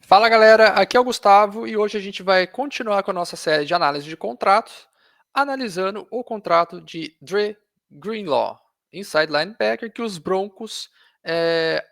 Fala galera, aqui é o Gustavo e hoje a gente vai continuar com a nossa série de análise de contratos, analisando o contrato de Dre Greenlaw, inside linebacker, que os Broncos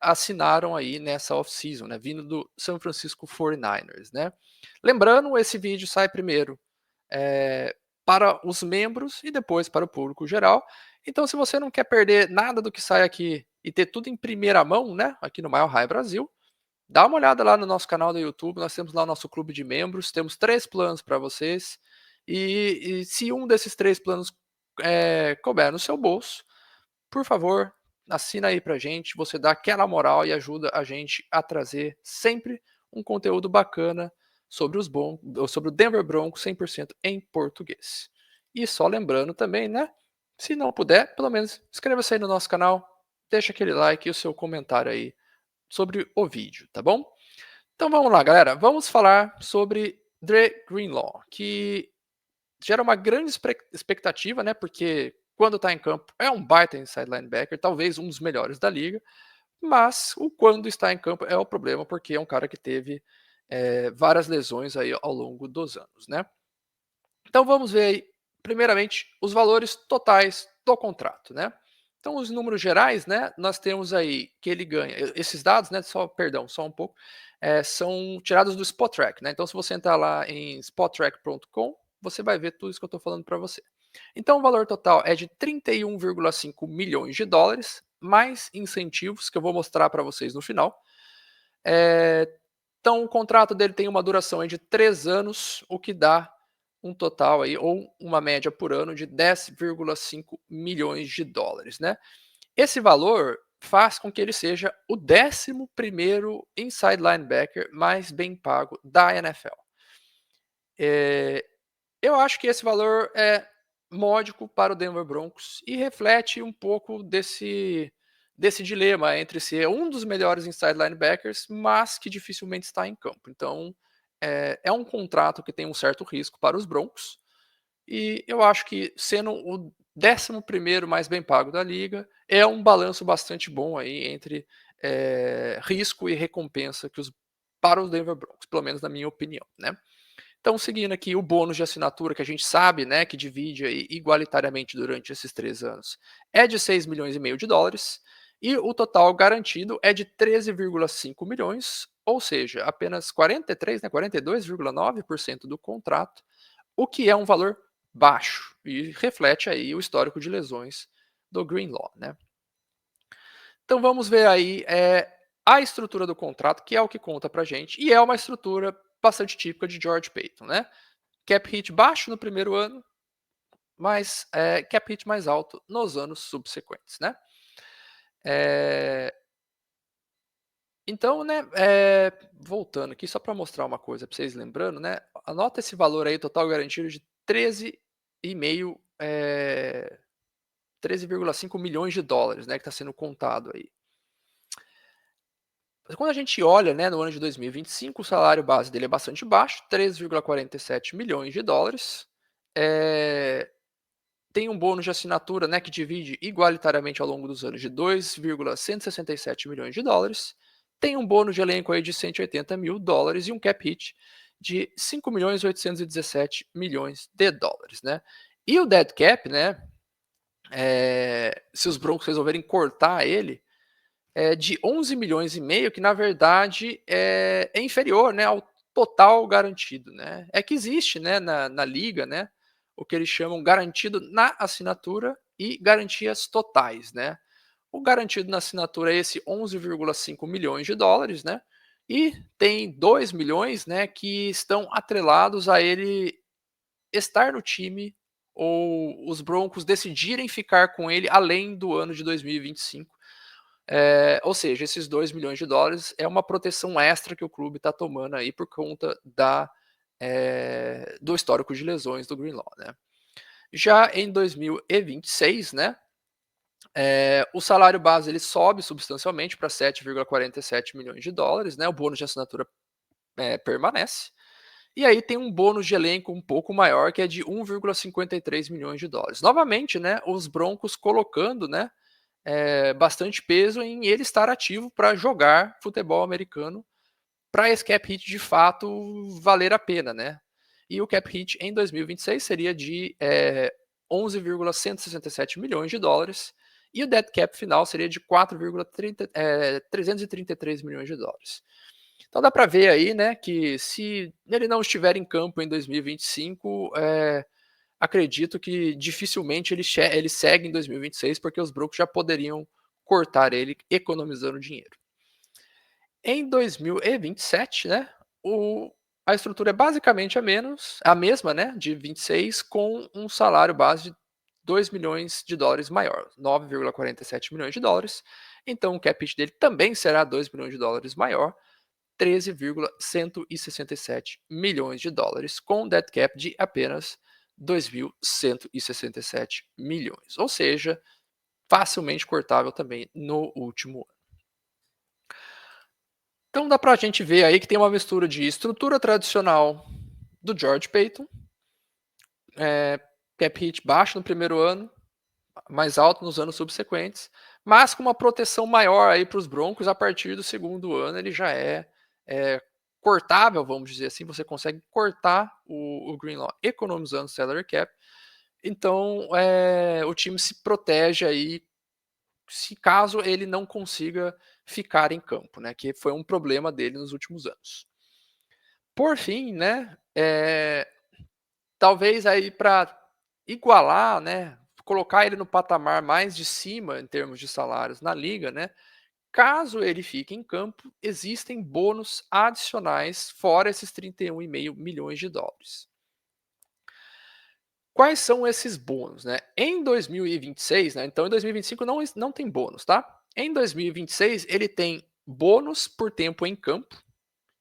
assinaram aí nessa off-season, né, vindo do San Francisco 49ers, né? Lembrando, esse vídeo sai primeiro para os membros e depois para o público geral. Então, se você não quer perder nada do que sai aqui e ter tudo em primeira mão, né, aqui no Mile High Brasil, dá uma olhada lá no nosso canal do YouTube, nós temos lá o nosso clube de membros, temos 3 planos para vocês, e se um desses 3 planos couber no seu bolso, por favor, assina aí pra gente, você dá aquela moral e ajuda a gente a trazer sempre um conteúdo bacana sobre sobre o Denver Broncos 100% em português. E só lembrando também, né, se não puder, pelo menos inscreva-se aí no nosso canal, deixa aquele like e o seu comentário aí sobre o vídeo, tá bom? Então vamos lá, galera. Vamos falar sobre Dre Greenlaw, que gera uma grande expectativa, né? Porque quando está em campo é um baita inside linebacker, talvez um dos melhores da liga, mas o quando está em campo é o problema, porque é um cara que teve várias lesões aí ao longo dos anos, né? Então vamos ver aí, primeiramente, os valores totais do contrato, né? Então, os números gerais, né? Nós temos aí que ele ganha. Esses dados, né? Só um pouco, são tirados do Spotrac, né? Então, se você entrar lá em spottrack.com, você vai ver tudo isso que eu estou falando para você. Então, o valor total é de 31,5 milhões de dólares, mais incentivos, que eu vou mostrar para vocês no final. Então, o contrato dele tem uma duração aí de 3 anos, o que dá um total aí, ou uma média por ano de 10,5 milhões de dólares, né? Esse valor faz com que ele seja o 11º inside linebacker mais bem pago da NFL. Eu acho que esse valor é módico para o Denver Broncos e reflete um pouco desse dilema entre ser um dos melhores inside linebackers, mas que dificilmente está em campo. Então, é um contrato que tem um certo risco para os Broncos, e eu acho que, sendo o 11º mais bem pago da liga, é um balanço bastante bom aí entre risco e recompensa para os Denver Broncos, pelo menos na minha opinião, né? Então, seguindo aqui o bônus de assinatura, que a gente sabe, né, que divide aí igualitariamente durante esses 3 anos, é de 6 milhões e meio de dólares, e o total garantido é de 13,5 milhões, ou seja, apenas 43, né, 42,9% do contrato, o que é um valor baixo e reflete aí o histórico de lesões do Greenlaw, né? Então vamos ver aí a estrutura do contrato, que é o que conta pra gente, e é uma estrutura bastante típica de George Paton, né? Cap hit baixo no primeiro ano, mas cap hit mais alto nos anos subsequentes, né? Então, né, voltando aqui, só para mostrar uma coisa para vocês lembrando, né? Anota esse valor aí, total garantido de 13,5, 13,5 milhões de dólares, né, que está sendo contado aí. Mas quando a gente olha, né, no ano de 2025, o salário base dele é bastante baixo, 3,47 milhões de dólares. Tem um bônus de assinatura, né, que divide igualitariamente ao longo dos anos de 2,167 milhões de dólares. Tem um bônus de elenco aí de 180 mil dólares e um cap hit de 5 milhões 817 milhões de dólares, né? E o dead cap, né, se os Broncos resolverem cortar ele, é de 11 milhões e meio, que na verdade é inferior, né, ao total garantido, né? É que existe, né, na liga, né, o que eles chamam garantido na assinatura e garantias totais, né? O garantido na assinatura é esse 11,5 milhões de dólares, né? E tem 2 milhões, né, que estão atrelados a ele estar no time ou os Broncos decidirem ficar com ele além do ano de 2025. Ou seja, esses 2 milhões de dólares é uma proteção extra que o clube está tomando aí por conta do histórico de lesões do Greenlaw, né? Já em 2026, né, o salário base ele sobe substancialmente para 7,47 milhões de dólares, né? O bônus de assinatura permanece. E aí tem um bônus de elenco um pouco maior, que é de 1,53 milhões de dólares. Novamente, né, os Broncos colocando, né, bastante peso em ele estar ativo para jogar futebol americano para esse cap hit de fato valer a pena, né? E o cap hit em 2026 seria de 11,167 milhões de dólares e o dead cap final seria de 4,333 milhões de dólares. Então dá para ver aí, né, que se ele não estiver em campo em 2025, acredito que dificilmente ele segue em 2026, porque os Broncos já poderiam cortar ele, economizando dinheiro. Em 2027, né, a estrutura é basicamente a mesma, né, de 26, com um salário base de 2 milhões de dólares maior, 9,47 milhões de dólares. Então o cap hit dele também será 2 milhões de dólares maior, 13,167 milhões de dólares, com um dead cap de apenas 2.167 milhões, ou seja, facilmente cortável também no último ano. Então dá para a gente ver aí que tem uma mistura de estrutura tradicional do George Payton, cap hit baixo no primeiro ano, mais alto nos anos subsequentes, mas com uma proteção maior aí para os Broncos. A partir do segundo ano ele já é cortável, vamos dizer assim, você consegue cortar o Greenlaw economizando salary cap. Então o time se protege aí se caso ele não consiga ficar em campo, né, que foi um problema dele nos últimos anos. Por fim, né, talvez aí para igualar, né, colocar ele no patamar mais de cima em termos de salários na liga, né, caso ele fique em campo, existem bônus adicionais fora esses 31,5 milhões de dólares. Quais são esses bônus, né? Em 2026, né? Então em 2025 não tem bônus, tá? Em 2026 ele tem bônus por tempo em campo,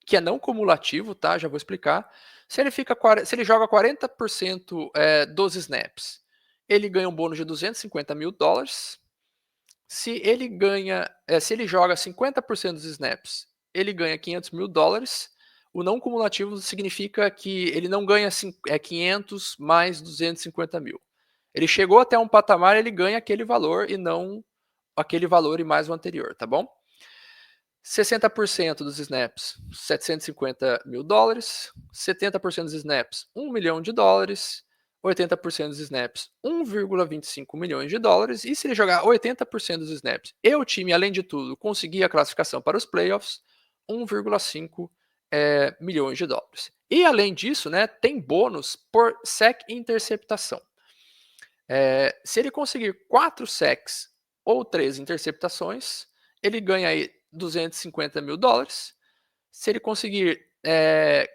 que é não cumulativo, tá? Já vou explicar. Se ele joga 40% dos snaps, ele ganha um bônus de 250 mil dólares. Se ele joga 50% dos snaps, ele ganha 500 mil dólares. O não cumulativo significa que ele não ganha 500 mais 250 mil. Ele chegou até um patamar, ele ganha aquele valor e não aquele valor e mais o anterior, tá bom? 60% dos snaps, 750 mil dólares. 70% dos snaps, 1 milhão de dólares. 80% dos snaps, 1,25 milhões de dólares. E se ele jogar 80% dos snaps e o time, além de tudo, conseguir a classificação para os playoffs, 1,5 milhões de dólares. E além disso, né, tem bônus por sack e interceptação. Se ele conseguir 4 sacks ou 3 interceptações, ele ganha aí 250 mil dólares. Se ele conseguir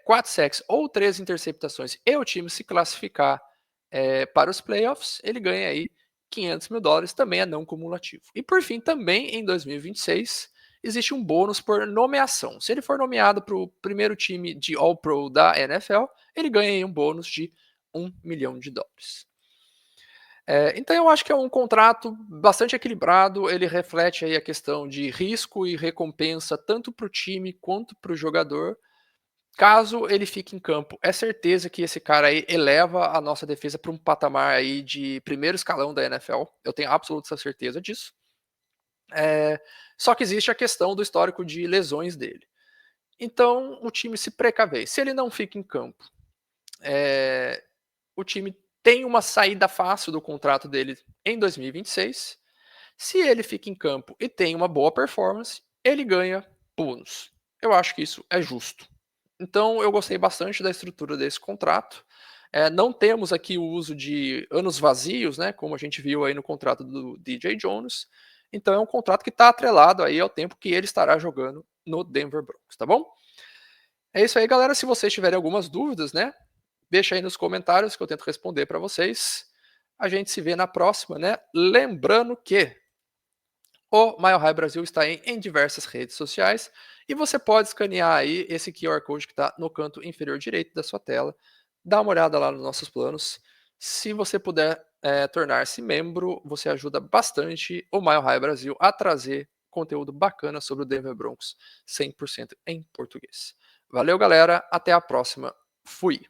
4 sacks ou 3 interceptações e o time se classificar para os playoffs, ele ganha aí 500 mil dólares, também é não cumulativo. E por fim, também em 2026, existe um bônus por nomeação. Se ele for nomeado para o primeiro time de All-Pro da NFL, ele ganha aí um bônus de 1 milhão de dólares. Então eu acho que é um contrato bastante equilibrado, ele reflete aí a questão de risco e recompensa tanto para o time quanto para o jogador. Caso ele fique em campo, é certeza que esse cara aí eleva a nossa defesa para um patamar aí de primeiro escalão da NFL. Eu tenho absoluta certeza disso. Só que existe a questão do histórico de lesões dele. Então o time se precaver. Se ele não fica em campo, o time tem uma saída fácil do contrato dele em 2026. Se ele fica em campo e tem uma boa performance, ele ganha bônus. Eu acho que isso é justo. Então eu gostei bastante da estrutura desse contrato. Não temos aqui o uso de anos vazios, né, como a gente viu aí no contrato do DJ Jones. Então é um contrato que está atrelado aí ao tempo que ele estará jogando no Denver Broncos, tá bom? É isso aí, galera. Se vocês tiverem algumas dúvidas, né, deixa aí nos comentários que eu tento responder para vocês. A gente se vê na próxima, né? Lembrando que o Mile High Brasil está em diversas redes sociais e você pode escanear aí esse QR Code que está no canto inferior direito da sua tela. Dá uma olhada lá nos nossos planos. Se você puder tornar-se membro, você ajuda bastante o Mile High Brasil a trazer conteúdo bacana sobre o Denver Broncos 100% em português. Valeu, galera. Até a próxima. Fui.